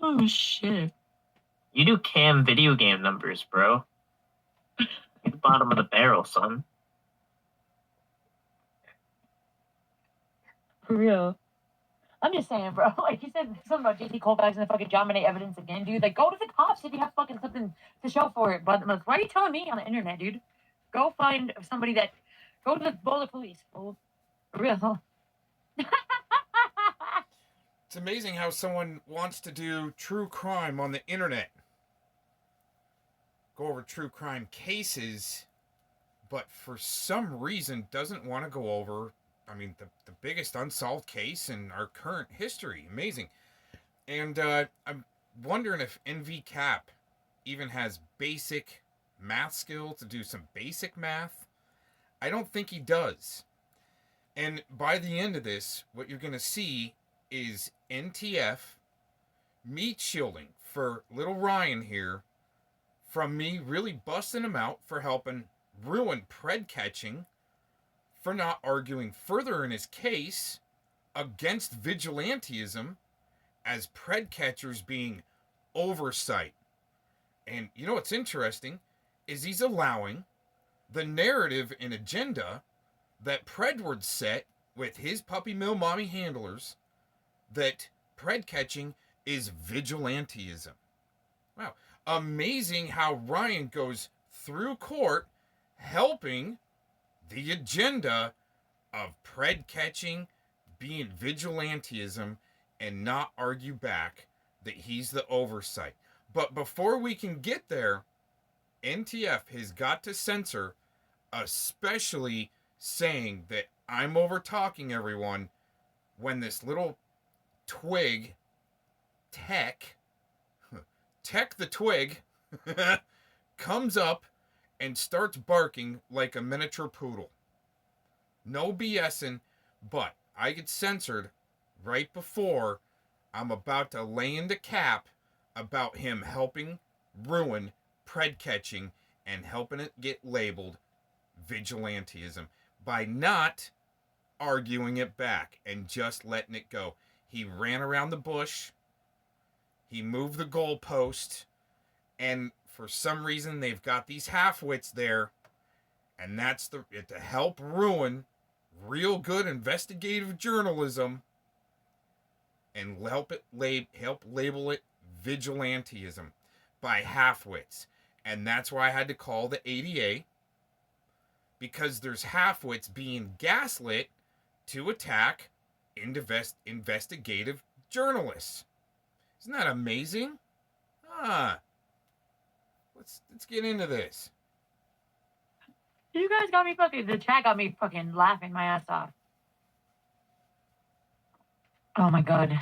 Oh shit. You do cam video game numbers, bro. You're the bottom of the barrel, son. For real. I'm just saying, bro. Like you said something about JT Colfax and the fucking John Bonet evidence again, dude. Like, go to the cops if you have fucking something to show for it. But like, why are you telling me on the internet, dude? Go find somebody that. Go to the Boulder Police. For real. It's amazing how someone wants to do true crime on the internet. Go over true crime cases, but for some reason doesn't want to go over, the biggest unsolved case in our current history. Amazing. And I'm wondering if NVCAP even has basic math skill to do some basic math. I don't think he does. And by the end of this, what you're going to see is NTF meat shielding for little Ryan here from me really busting him out for helping ruin pred catching, for not arguing further in his case against vigilantism as pred catchers being oversight. And you know what's interesting is he's allowing the narrative and agenda that Predward set with his puppy mill mommy handlers that pred catching is vigilantism. Wow. Amazing how Ryan goes through court helping the agenda of pred catching being vigilantism and not argue back that he's the oversight. But before we can get there, NTF has got to censor, especially saying that I'm over talking everyone when this little twig, TEK the twig, comes up and starts barking like a miniature poodle. No BSing, but I get censored right before I'm about to lay into cap about him helping ruin pred catching and helping it get labeled vigilantism by not arguing it back and just letting it go. He ran around the bush. He moved the goalpost. And for some reason, they've got these half-wits there. And that's to help ruin real good investigative journalism and help label it vigilantism by half-wits. And that's why I had to call the ADA, because there's half-wits being gaslit to attack investigative journalists. Isn't that amazing? Let's get into this. You guys got me fucking. The chat got me fucking laughing my ass off. Oh my god.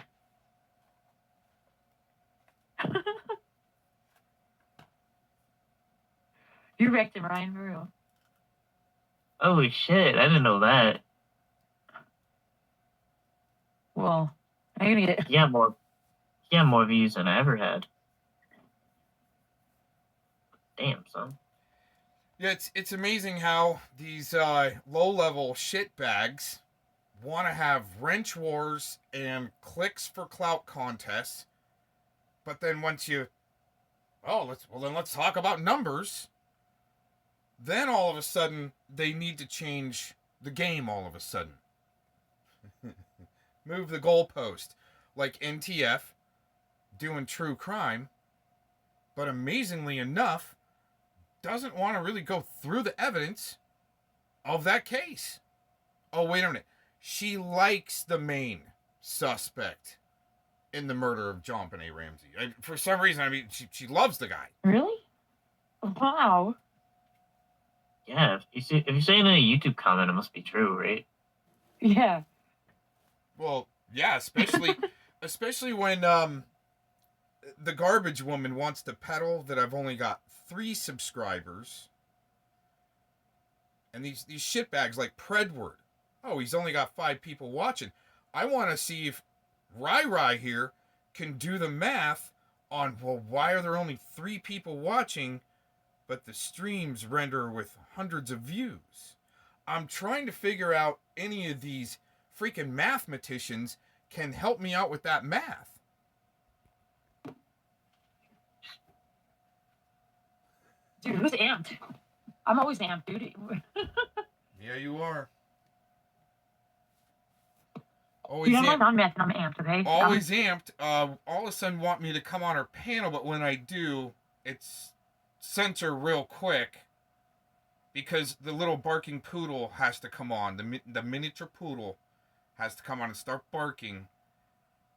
You wrecked him, Ryan, for real. Holy shit, I didn't know that. Well, I need it. Yeah, more views than I ever had. Damn, son. Yeah, it's amazing how these low-level shitbags want to have wrench wars and clicks for clout contests, but then once you, let's talk about numbers. Then all of a sudden they need to change the game. All of a sudden, move the goalpost, like NTF doing true crime, but amazingly enough, doesn't want to really go through the evidence of that case. Oh, wait a minute. She likes the main suspect in the murder of John Bonet Ramsey. For some reason, she loves the guy. Really? Wow. Yeah, if you say it in a YouTube comment, it must be true, right? Yeah. Well, yeah, especially when the garbage woman wants to peddle that I've only got 3 subscribers. And these shitbags like Predward. Oh, he's only got 5 people watching. I want to see if Rai here can do the math on, well, why are there only 3 people watching, but the streams render with hundreds of views? I'm trying to figure out any of these freaking mathematicians can help me out with that math. Dude, who's amped? I'm always amped, dude. Yeah, you are. Dude, Always I'm like amped. on meth and I'm amped, okay? Always amped. All of a sudden want me to come on our panel, but when I do, it's censor real quick because the little barking poodle has to come on. The miniature poodle has to come on and start barking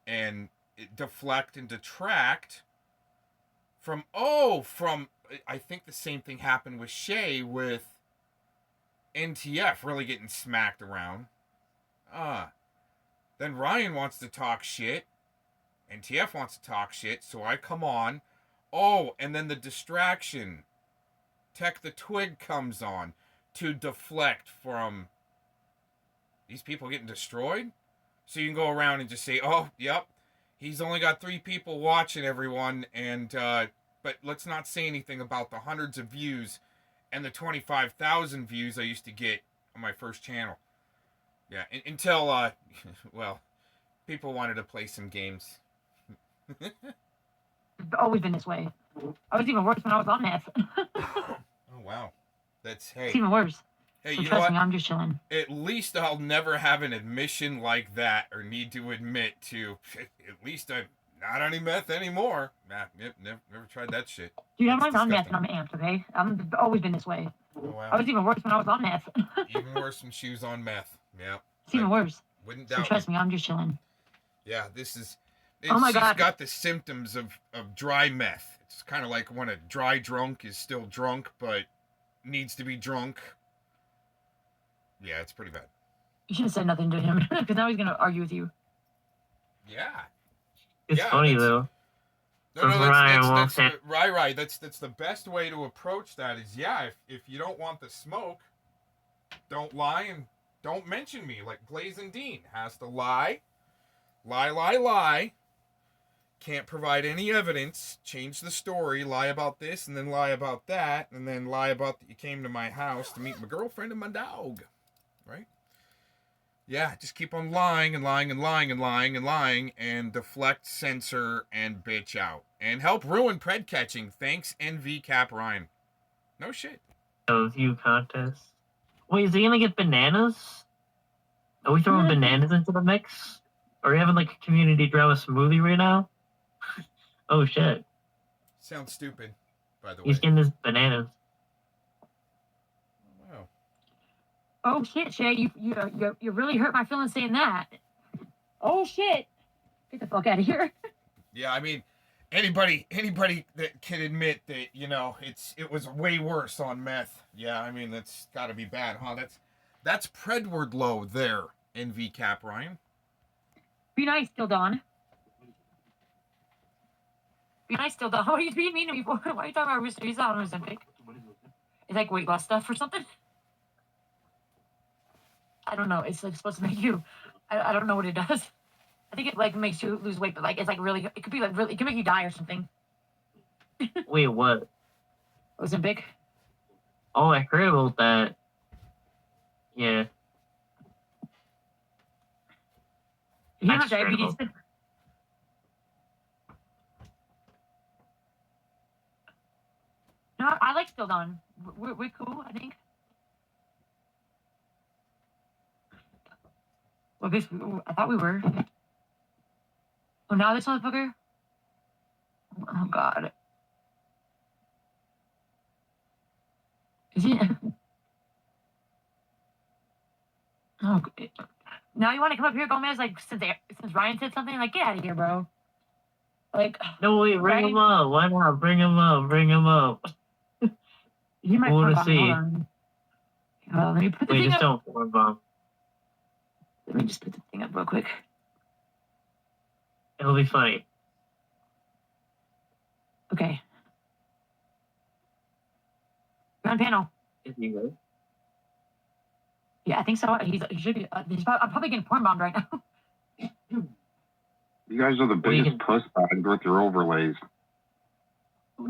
and deflect and detract from I think the same thing happened with Shay with NTF really getting smacked around. Then Ryan wants to talk shit. NTF wants to talk shit, so I come on. Oh, and then the distraction. TEK the Twig comes on to deflect from these people getting destroyed. So you can go around and just say, oh, yep, he's only got 3 people watching, everyone, and but let's not say anything about the hundreds of views and the 25,000 views I used to get on my first channel. Yeah, until well, people wanted to play some games. It's always been this way. I was even worse when I was on meth. Oh wow, that's It's even worse. Hey, So you know trust what? me, I'm just chilling. At least I'll never have an admission like that or need to admit to. At least I'm not on any meth anymore. Nah, never tried that shit. Dude, I'm That's like on meth disgusting. and I'm amped, okay? I've always been this way. Oh I wow. was even worse when I was on meth. Even worse when she was on meth. Yeah. It's even worse. Wouldn't So doubt trust you. me, I'm just chilling. Yeah, this is. Oh my she's God. got the symptoms of dry meth. It's kind of like when a dry drunk is still drunk but needs to be drunk. Yeah, it's pretty bad. You should have said nothing to him because now he's gonna argue with you. Yeah. It's Yeah, funny that's- though. No, That's no, Ryan won't that's say- right. That's the best way to approach that is, yeah, if you don't want the smoke, don't lie and don't mention me. Like Blazing Dean has to lie. Can't provide any evidence. Change the story. Lie about this and then lie about that and then lie about that you came to my house to meet my girlfriend and my dog. Right? Yeah, just keep on lying and deflect, censor, and bitch out. And help ruin pred catching. Thanks, NVCAP Ryan. No shit. Those view contests. Wait, is he gonna get bananas? Are we throwing bananas into the mix? Are we having like a community drama smoothie right now? Oh shit. Sounds stupid, by the way. He's getting his bananas. Wow. Oh shit, Shay, you really hurt my feelings saying that. Oh shit. Get the fuck out of here. Yeah, I mean, anybody that can admit that, you know, it was way worse on meth. Yeah, I mean, that's got to be bad, huh? That's Predward low there, NVCAP Ryan. Be nice, Still Dawn. Be nice, Still Dawn. Why are you being mean to me for? Why are you talking about Rooster? He's not on Ozempic. It's like weight loss stuff or something. I don't know. It's like supposed to make you. I don't know what it does. I think it like makes you lose weight, but like it's like really. It could be like really. It can make you die or something. Wait, what? Ozempic. Oh, I heard about that. Yeah. You have That's diabetes. incredible. No, I like Still Dawn. We're cool, I think. Well, I guess I thought we were. Oh, now this motherfucker? Oh, God. Is he? Oh, now you want to come up here, Gomez? Like, since Ryan said something, like, get out of here, bro. Like, No, wait, bring him up. Why not? Bring him up. he might Cool to fuck on me. see. Hold on. Let me put the Wait, thing just up. don't form bomb. Let me just put the thing up real quick. It'll be funny. Okay. You're on panel. Is he good? Yeah, I think so. He should be. I'm probably getting porn bombed right now. You guys are the Well, you biggest puss bags with your overlays.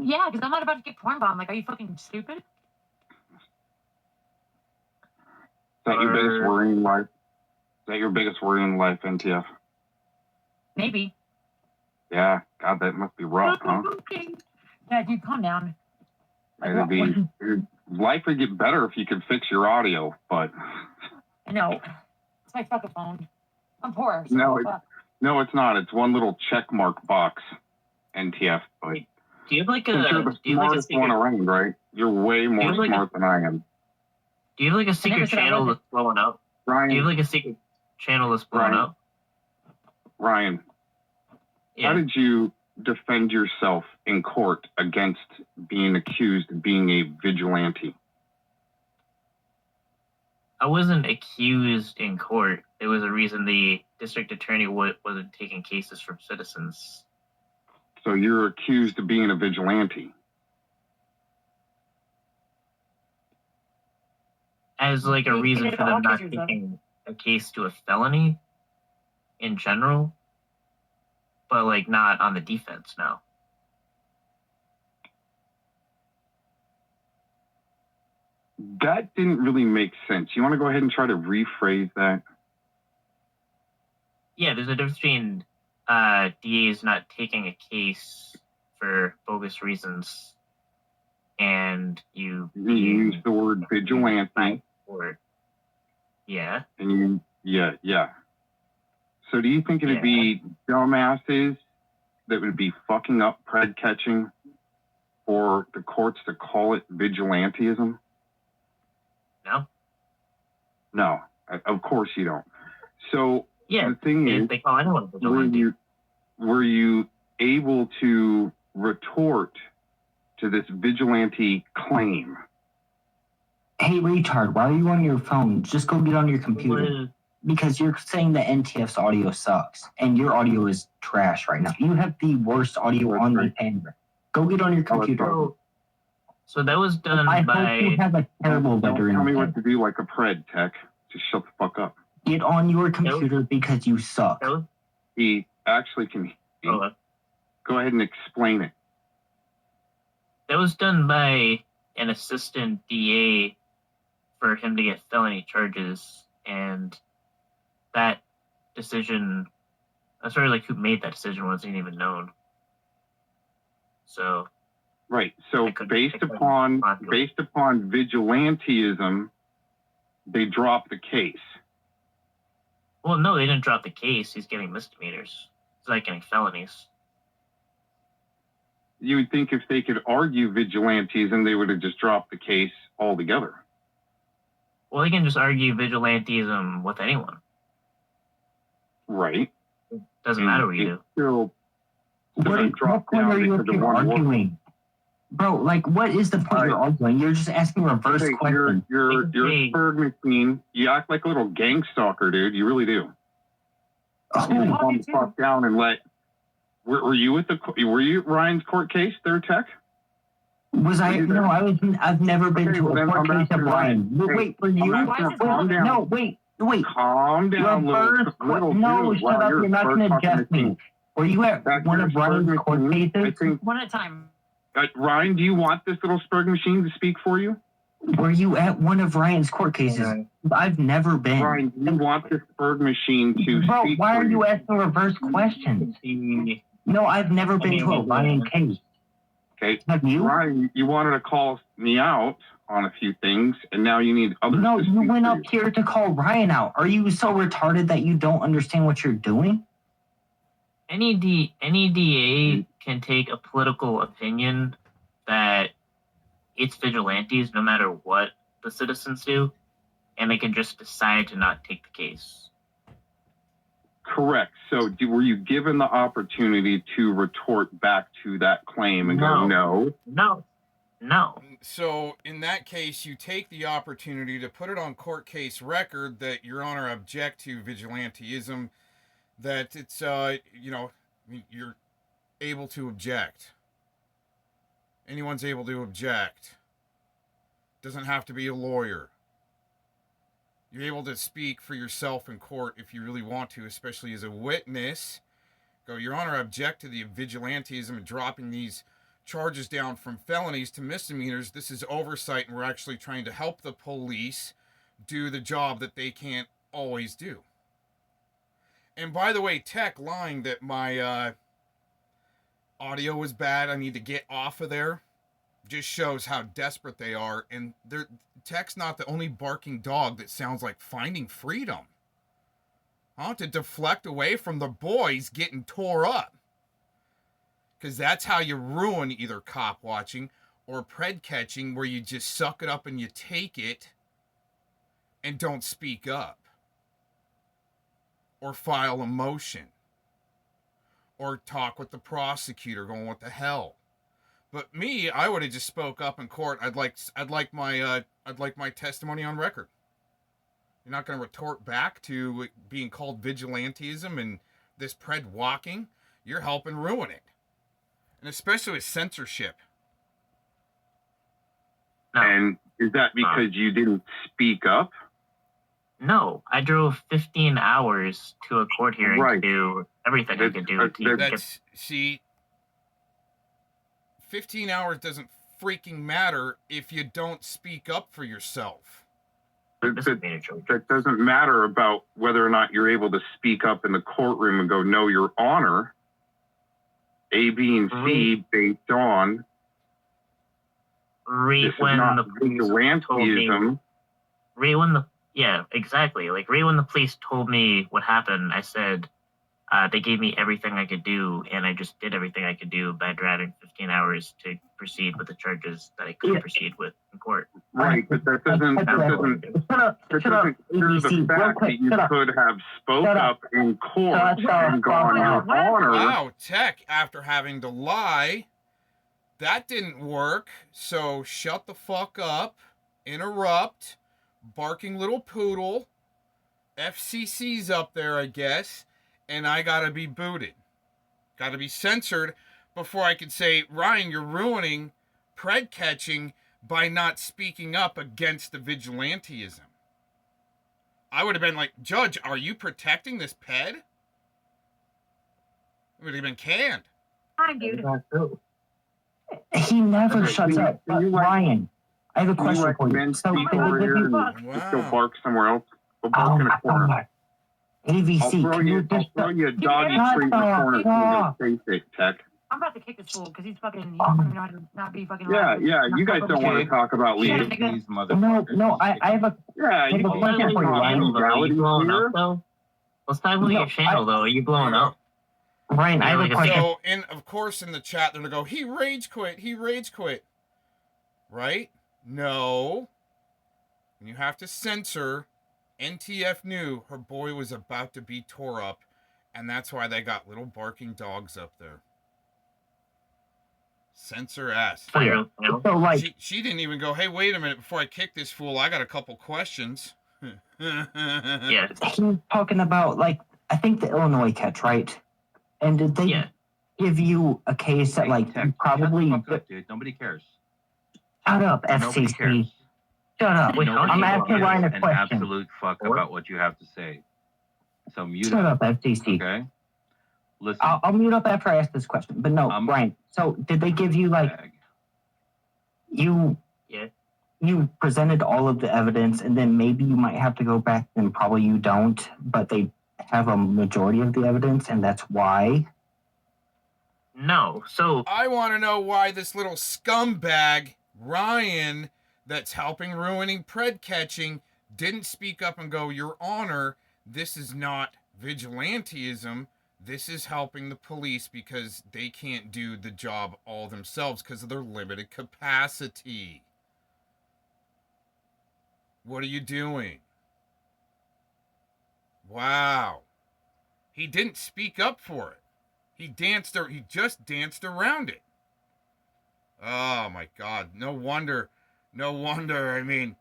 Yeah, because I'm not about to get porn bombed. Like, are you fucking stupid? Is that your biggest worry in life? Is that your biggest worry in life, NTF? Maybe. Yeah, God, that must be rough, huh? Yeah, dude, calm down. Life would get better if you could fix your audio, but I know. It's my fucking phone. I'm poor. So no, it's not. It's one little check mark box, NTF. But do you have like you're the smartest one around, right? You're way more smart than I am. Do you have like a secret channel that's blowing up? Ryan, do you have like a secret channel that's blowing up? Ryan, how did you defend yourself in court against being accused of being a vigilante? I wasn't accused in court. There was a reason the district attorney wasn't taking cases from citizens. So you're accused of being a vigilante? As like a reason for them not taking a case to a felony in general, but like not on the defense now. That didn't really make sense. You want to go ahead and try to rephrase that? Yeah, there's a difference between DAs not taking a case for bogus reasons and you use the word vigilante. Yeah. And yeah. So do you think it'd be dumbasses that would be fucking up pred catching for the courts to call it vigilantism? No, of course you don't. So the thing is, they call anyone vigilante. Were you able to retort to this vigilante claim? Hey, retard, why are you on your phone? Just go get on your computer. Because you're saying that NTF's audio sucks, and your audio is trash right now. You have the worst audio on the camera. Go get on your computer. So that was done I by... hope you have a terrible veteran. Tell me what to do like a pred, Tech. Just shut the fuck up. Get on your computer because you suck. He actually can... Go ahead and explain it. That was done by an assistant DA for him to get felony charges, and that decision, as far as like who made that decision, wasn't even known. So right. So based upon vigilantism, they dropped the case. Well, no, they didn't drop the case. He's getting misdemeanors. He's not getting felonies. You would think if they could argue vigilantism, they would have just dropped the case altogether. Well, they can just argue vigilantism with anyone. Right. It doesn't matter what you do. What point are you arguing? Bro, like, what is the point you're arguing? You're just asking reverse questions. You're Spurg machine. You act like a little gang stalker, dude. You really do. Oh, calm the fuck down and let... Were you at Ryan's court case there, Tech? Was I? No, I've never been to a court case of Ryan. Wait, for you? No, wait. Calm down, little no, dude. Shut up. You're not going to adjust me. Were you at one of Ryan's court cases? One at a time. Ryan, do you want this little Spurg machine to speak for you? Were you at one of Ryan's court cases? I've never been. Ryan, do you want this Spurg machine to Bro, speak why for are you asking reverse questions? No, I've never been to a Ryan case. Okay. Have you? Ryan, you wanted to call me out on a few things, and now you need others No, to you went up here to call Ryan out. Are you so retarded that you don't understand what you're doing? Any DA can take a political opinion that it's vigilantes no matter what the citizens do, and they can just decide to not take the case. Correct. So were you given the opportunity to retort back to that claim and go, no? No. So in that case, you take the opportunity to put it on court case record that Your Honor object to vigilantism, that it's, you're able to object. Anyone's able to object. Doesn't have to be a lawyer. You're able to speak for yourself in court if you really want to, especially as a witness. Go, Your Honor, I object to the vigilantism and dropping these charges down from felonies to misdemeanors. This is oversight, and we're actually trying to help the police do the job that they can't always do. And by the way, Tech lying that my audio was bad, I need to get off of there. just shows how desperate they are. And TEK's not the only barking dog that sounds like finding freedom. To deflect away from the boys getting tore up. Because that's how you ruin either cop watching or pred catching, where you just suck it up and you take it and don't speak up. Or file a motion. Or talk with the prosecutor going, what the hell? But me, I would have just spoke up in court. I'd like my testimony on record. You're not going to retort back to it being called vigilantism and this pred walking. You're helping ruin it. And especially with censorship. No. And is that because you didn't speak up? No, I drove 15 hours to a court hearing to do everything I could do. See, 15 hours doesn't freaking matter if you don't speak up for yourself. That doesn't matter about whether or not you're able to speak up in the courtroom and go, no, Your Honor, A, B, and C based on right when the police told me, yeah, exactly. Like right when the police told me what happened, I said they gave me everything I could do, and I just did everything I could do by driving 15 hours to proceed with the charges that I could proceed with in court. Right, but that doesn't cure the fact that you could have spoke up in court and gone, Your Honor. Wow, TEK, after having to lie, that didn't work. So shut the fuck up, interrupt, barking little poodle, FCC's up there, I guess, and I gotta be booted. Gotta be censored before I could say, Ryan, you're ruining pred catching by not speaking up against the vigilantism. I would have been like, Judge, are you protecting this ped? It would have been canned. Hi, dude. He never shuts up. But Ryan, I have a question for you. So, just go bark somewhere else. Go bark in a corner. AVC, I'll throw you a doggy treat in the corner and you get face it, TEK. I'm about to kick this fool because he's fucking, he's not be fucking. Yeah, you guys don't want to talk about leaving these motherfuckers. No, I have a. Yeah, you have a question for you, Ryan. Let's talk about your channel, though. Are you blowing up? Ryan, I have a question. So, of course, in the chat, they're going to go, he rage quit. Right? No. And you have to censor. NTF knew her boy was about to be tore up, and that's why they got little barking dogs up there. Censor ass. So, like, she didn't even go, hey, wait a minute, before I kick this fool, I got a couple questions. Yeah. He's talking about, like, I think the Illinois catch, right? And did they give you a case that, like, you probably... Shut the fuck up, dude. Nobody cares. Shut up, FCC. Shut up. I'm asking Ryan a question. An absolute fuck about what you have to say. So mute Shut up, FCC. Okay? Listen. I'll mute up after I ask this question. But no, Ryan, so did they give you, like... You presented all of the evidence, and then maybe you might have to go back, and probably you don't, but they have a majority of the evidence, and that's why? No, so... I want to know why this little scumbag, Ryan, that's helping ruining pred catching, didn't speak up and go, Your Honor, this is not vigilantism. This is helping the police because they can't do the job all themselves because of their limited capacity. What are you doing? Wow. He didn't speak up for it. He just danced around it. Oh my God. No wonder. I mean,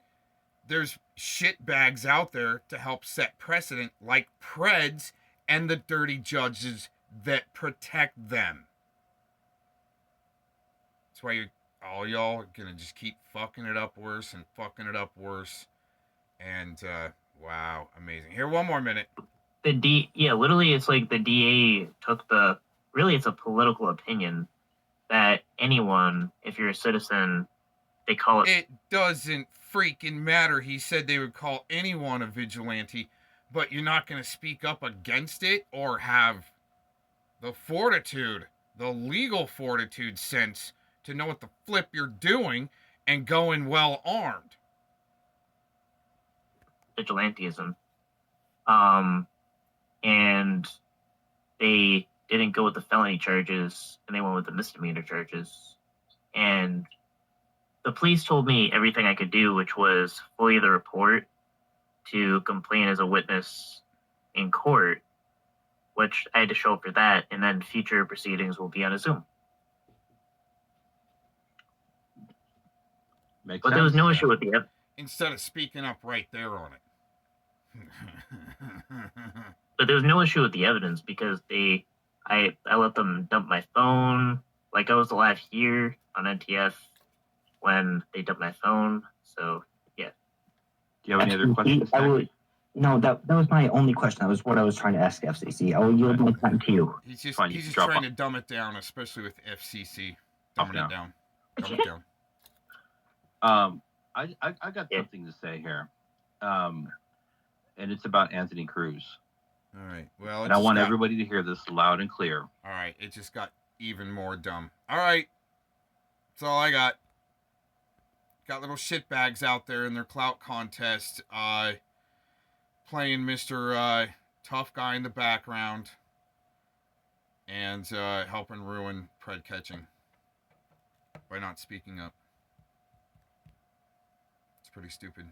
there's shitbags out there to help set precedent like Preds and the dirty judges that protect them. That's why all y'all are gonna just keep fucking it up worse and fucking it up worse. And wow, amazing. Here, one more minute. Literally, it's like the DA took it's a political opinion that anyone, if you're a citizen, they call it. It doesn't freaking matter. He said they would call anyone a vigilante, but you're not going to speak up against it or have the fortitude, the legal fortitude sense to know what the flip you're doing and go in well armed. Vigilantism. And they didn't go with the felony charges, and they went with the misdemeanor charges. And the police told me everything I could do, which was fully the report to complain as a witness in court, which I had to show up for that, and then future proceedings will be on a Zoom. Makes But there was sense. no issue with the Instead of speaking up right there on it. but there was no issue with the evidence because I let them dump my phone. Like I was the last year on NTF when they dumped my phone. So Do you have any other questions? No, that was my only question. That was what I was trying to ask FCC. I will yield my time to you. He's just Fine, you can drop trying off. to dumb it down, especially with FCC. Off Dumbing now. it down. Dumb it down. I got something to say here, and it's about Anthony Cruz. All right. Well, And I want everybody to hear this loud and clear. All right. It just got even more dumb. All right. That's all I got. Got little shitbags out there in their clout contest, playing Mr. Tough Guy in the background and helping ruin pred catching by not speaking up. It's pretty stupid.